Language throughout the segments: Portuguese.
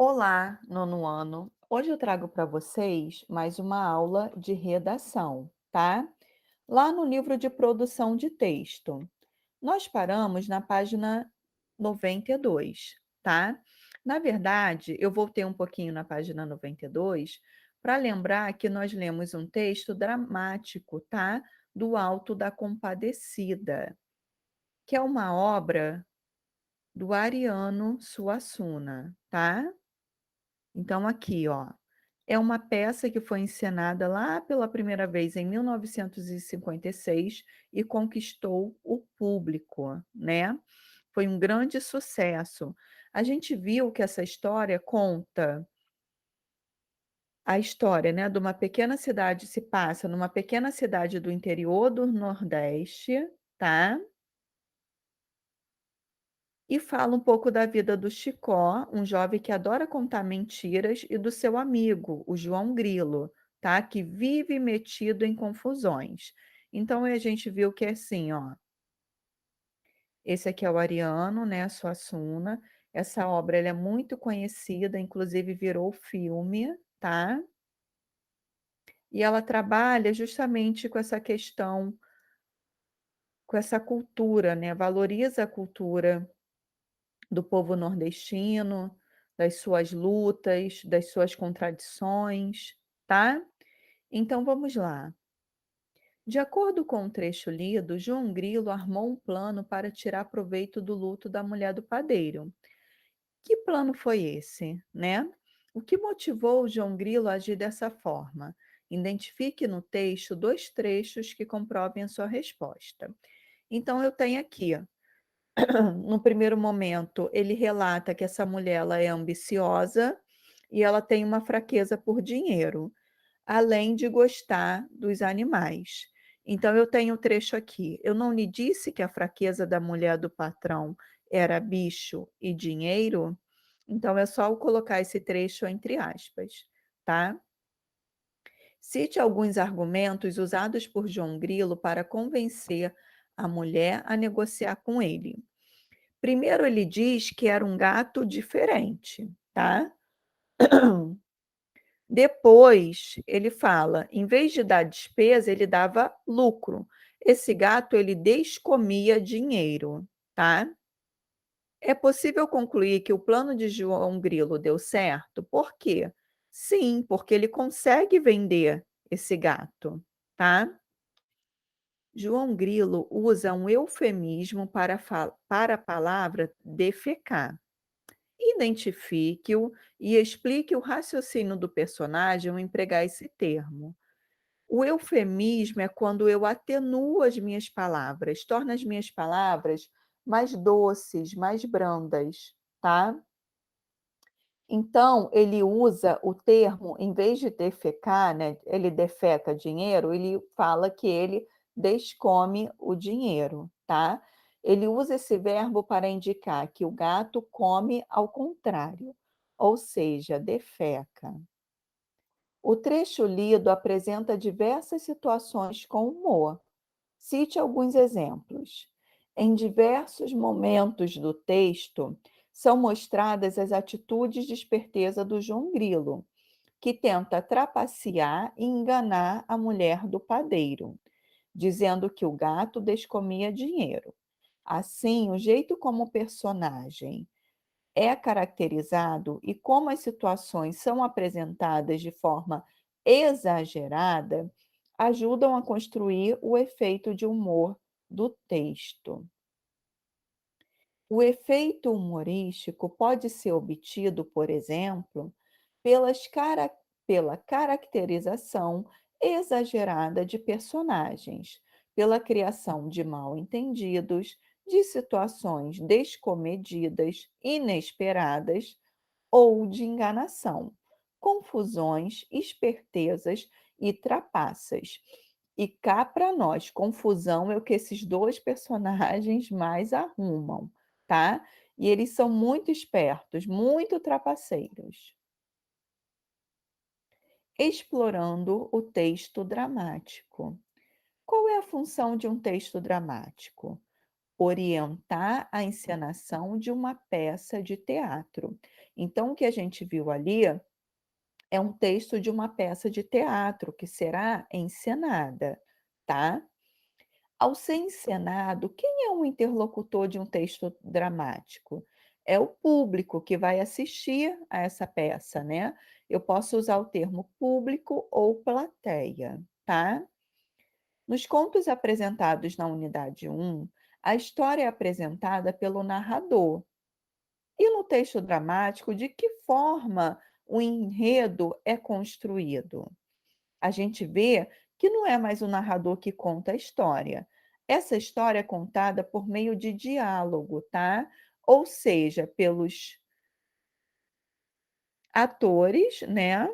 Olá, nono ano. Hoje eu trago para vocês mais uma aula de redação, tá? Lá no livro de produção de texto. Nós paramos na página 92, tá? Na verdade, eu voltei um pouquinho na página 92 para lembrar que nós lemos um texto dramático, tá? Do Alto da Compadecida, que é uma obra do Ariano Suassuna, tá? Então, aqui, ó, é uma peça que foi encenada lá pela primeira vez em 1956 e conquistou o público, né? Foi um grande sucesso. A gente viu que essa história conta a história, né, de uma pequena cidade, se passa numa pequena cidade do interior do Nordeste, tá? E fala um pouco da vida do Chicó, um jovem que adora contar mentiras, e do seu amigo, o João Grilo, tá? Que vive metido em confusões. Então a gente viu que é assim, ó. Esse aqui é o Ariano, né? Suassuna. Essa obra ela é muito conhecida, inclusive virou filme, tá? E ela trabalha justamente com essa questão, com essa cultura, né? Valoriza a cultura do povo nordestino, das suas lutas, das suas contradições, tá? Então vamos lá. De acordo com o trecho lido, João Grilo armou um plano para tirar proveito do luto da mulher do padeiro. Que plano foi esse, né? O que motivou João Grilo a agir dessa forma? Identifique no texto dois trechos que comprovem a sua resposta. Então eu tenho aqui, ó, no primeiro momento, ele relata que essa mulher ela é ambiciosa e ela tem uma fraqueza por dinheiro, além de gostar dos animais. Então, eu tenho um trecho aqui. Eu não lhe disse que a fraqueza da mulher do patrão era bicho e dinheiro? Então, é só eu colocar esse trecho entre aspas, tá? Cite alguns argumentos usados por João Grilo para convencer a mulher a negociar com ele. Primeiro ele diz que era um gato diferente, tá? Depois ele fala, em vez de dar despesa, ele dava lucro. Esse gato ele descomia dinheiro, tá? É possível concluir que o plano de João Grilo deu certo? Por quê? Sim, porque ele consegue vender esse gato, tá? João Grilo usa um eufemismo para a palavra defecar. Identifique-o e explique o raciocínio do personagem ao empregar esse termo. O eufemismo é quando eu atenuo as minhas palavras, torno as minhas palavras mais doces, mais brandas, tá? Então, ele usa o termo, em vez de defecar, né, ele defeca dinheiro, ele fala que ele descome o dinheiro, tá? Ele usa esse verbo para indicar que o gato come ao contrário, ou seja, defeca. O trecho lido apresenta diversas situações com humor. Cite alguns exemplos. Em diversos momentos do texto, são mostradas as atitudes de esperteza do João Grilo, que tenta trapacear e enganar a mulher do padeiro, dizendo que o gato descomia dinheiro. Assim, o jeito como o personagem é caracterizado e como as situações são apresentadas de forma exagerada ajudam a construir o efeito de humor do texto. O efeito humorístico pode ser obtido, por exemplo, pelas cara- pela caracterização exagerada de personagens, pela criação de mal-entendidos, de situações descomedidas, inesperadas ou de enganação, confusões, espertezas e trapaças. E cá para nós, confusão é o que esses dois personagens mais arrumam, tá? E eles são muito espertos, muito trapaceiros. Explorando o texto dramático. Qual é a função de um texto dramático? Orientar a encenação de uma peça de teatro. Então, o que a gente viu ali é um texto de uma peça de teatro que será encenada, tá? Ao ser encenado, quem é o interlocutor de um texto dramático? É o público que vai assistir a essa peça, né? Eu posso usar o termo público ou plateia, tá? Nos contos apresentados na unidade 1, a história é apresentada pelo narrador. E no texto dramático, de que forma o enredo é construído? A gente vê que não é mais o narrador que conta a história. Essa história é contada por meio de diálogo, tá? Ou seja, pelos atores, né?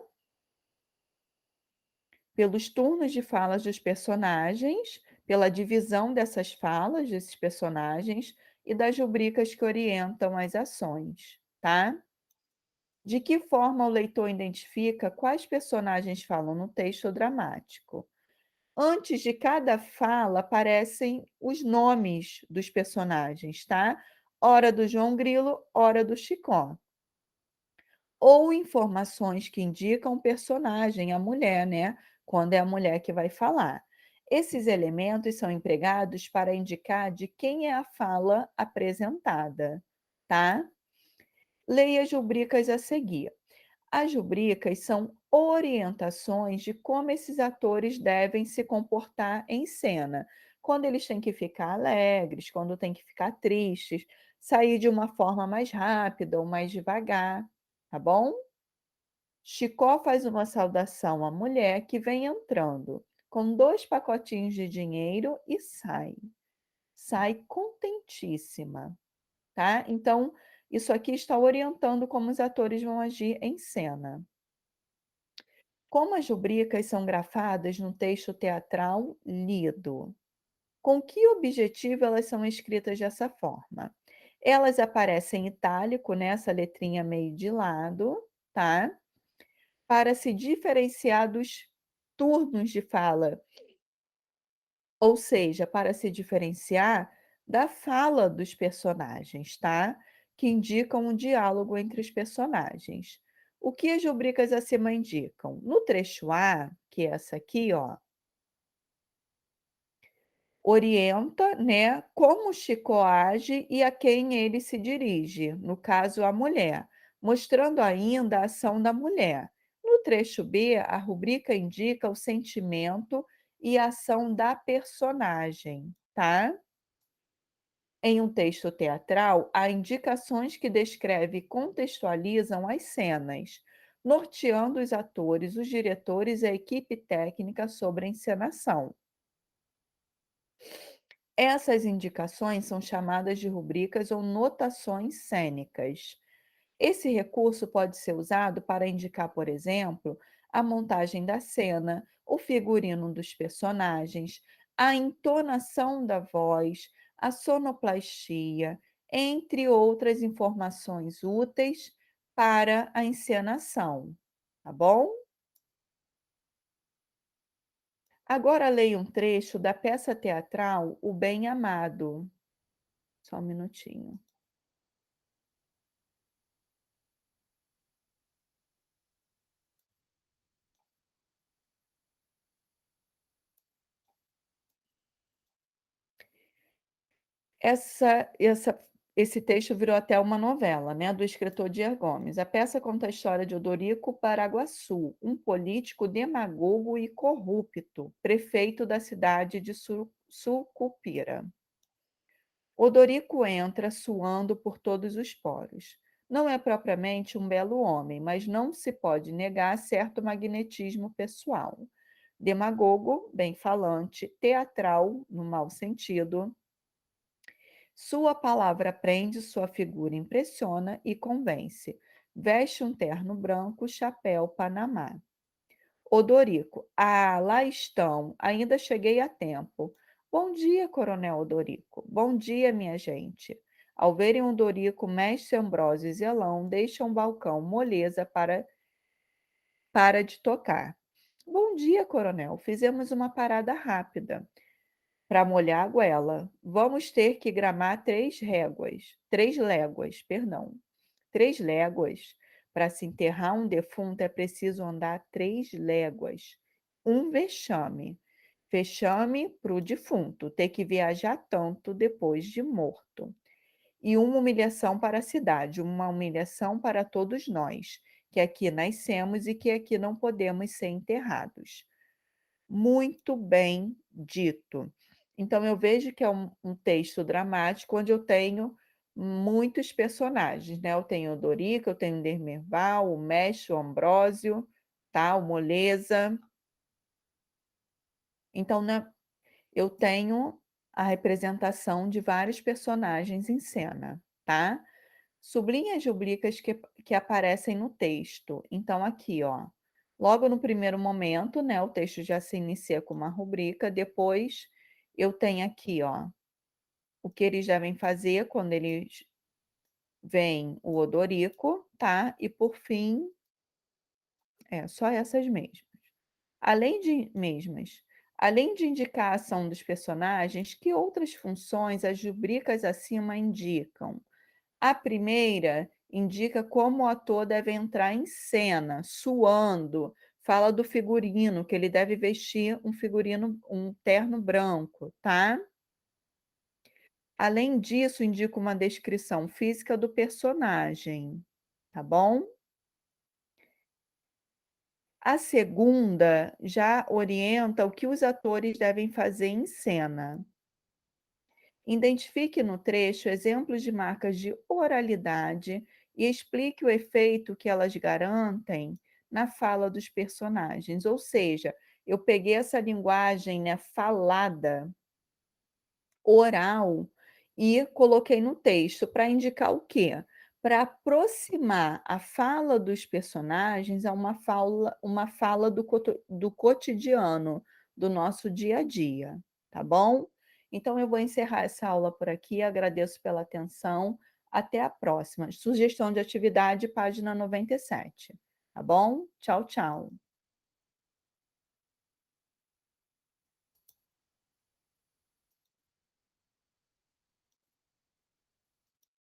Pelos turnos de falas dos personagens, pela divisão dessas falas desses personagens e das rubricas que orientam as ações, tá? De que forma o leitor identifica quais personagens falam no texto dramático? Antes de cada fala aparecem os nomes dos personagens, tá? Ora do João Grilo, ora do Chicó. Ou informações que indicam o personagem, a mulher, né? Quando é a mulher que vai falar. Esses elementos são empregados para indicar de quem é a fala apresentada, tá? Leia as rubricas a seguir. As rubricas são orientações de como esses atores devem se comportar em cena. Quando eles têm que ficar alegres, quando têm que ficar tristes, sair de uma forma mais rápida ou mais devagar, tá bom? Chicó faz uma saudação à mulher que vem entrando, com 2 pacotinhos de dinheiro e sai. Sai contentíssima, tá? Então, isso aqui está orientando como os atores vão agir em cena. Como as rubricas são grafadas no texto teatral lido? Com que objetivo elas são escritas dessa forma? Elas aparecem em itálico, nessa letrinha meio de lado, tá? Para se diferenciar dos turnos de fala, ou seja, para se diferenciar da fala dos personagens, tá? Que indicam um diálogo entre os personagens. O que as rubricas acima indicam? No trecho A, que é essa aqui, ó, orienta, né, como Chico age e a quem ele se dirige, no caso, a mulher, mostrando ainda a ação da mulher. No trecho B, a rubrica indica o sentimento e a ação da personagem, tá? Em um texto teatral, há indicações que descrevem e contextualizam as cenas, norteando os atores, os diretores e a equipe técnica sobre a encenação. Essas indicações são chamadas de rubricas ou notações cênicas. Esse recurso pode ser usado para indicar, por exemplo, a montagem da cena, o figurino dos personagens, a entonação da voz, a sonoplastia, entre outras informações úteis para a encenação. Tá bom? Agora leia um trecho da peça teatral O Bem Amado. Só um minutinho. Essa essa esse texto virou até uma novela, né, do escritor Dias Gomes. A peça conta a história de Odorico Paraguaçu, um político demagogo e corrupto, prefeito da cidade de Sucupira. Odorico entra suando por todos os poros. Não é propriamente um belo homem, mas não se pode negar certo magnetismo pessoal. Demagogo, bem-falante, teatral, no mau sentido, sua palavra prende, sua figura impressiona e convence. Veste um terno branco, chapéu Panamá. Odorico. Ah, lá estão. Ainda cheguei a tempo. Bom dia, Coronel Odorico. Bom dia, minha gente. Ao verem Odorico, Mestre Ambrósio e Zelão deixam o balcão moleza para de tocar. Bom dia, Coronel. Fizemos uma parada rápida molhar a goela. Vamos ter que gramar 3 léguas, perdão. 3 léguas. Para se enterrar um defunto é preciso andar 3 léguas. Um vexame. Vexame para o defunto, ter que viajar tanto depois de morto. E uma humilhação para a cidade, uma humilhação para todos nós, que aqui nascemos e que aqui não podemos ser enterrados. Muito bem dito. Então eu vejo que é um texto dramático onde eu tenho muitos personagens, né, eu tenho o Dorico, eu tenho o Dermerval, o Mestre, o Ambrósio, tá, o Moleza. Então, né, eu tenho a representação de vários personagens em cena, tá. Sublinhe as rubricas que aparecem no texto. Então aqui, ó, logo no primeiro momento, né, o texto já se inicia com uma rubrica, depois eu tenho aqui, ó, o que eles devem fazer quando eles veem o odorico, tá, e por fim só essas mesmas. Além de indicar a ação dos personagens, que outras funções as rubricas acima indicam? A primeira indica como o ator deve entrar em cena, suando, fala do figurino, que ele deve vestir um terno branco, tá? Além disso, indica uma descrição física do personagem, tá bom? A segunda já orienta o que os atores devem fazer em cena. Identifique no trecho exemplos de marcas de oralidade e explique o efeito que elas garantem na fala dos personagens. Ou seja, eu peguei essa linguagem, né, falada, oral, e coloquei no texto para indicar o quê? Para aproximar a fala dos personagens a uma fala do cotidiano, do nosso dia a dia, tá bom? Então eu vou encerrar essa aula por aqui, agradeço pela atenção, até a próxima. Sugestão de atividade, página 97, tá bom? Tchau, tchau.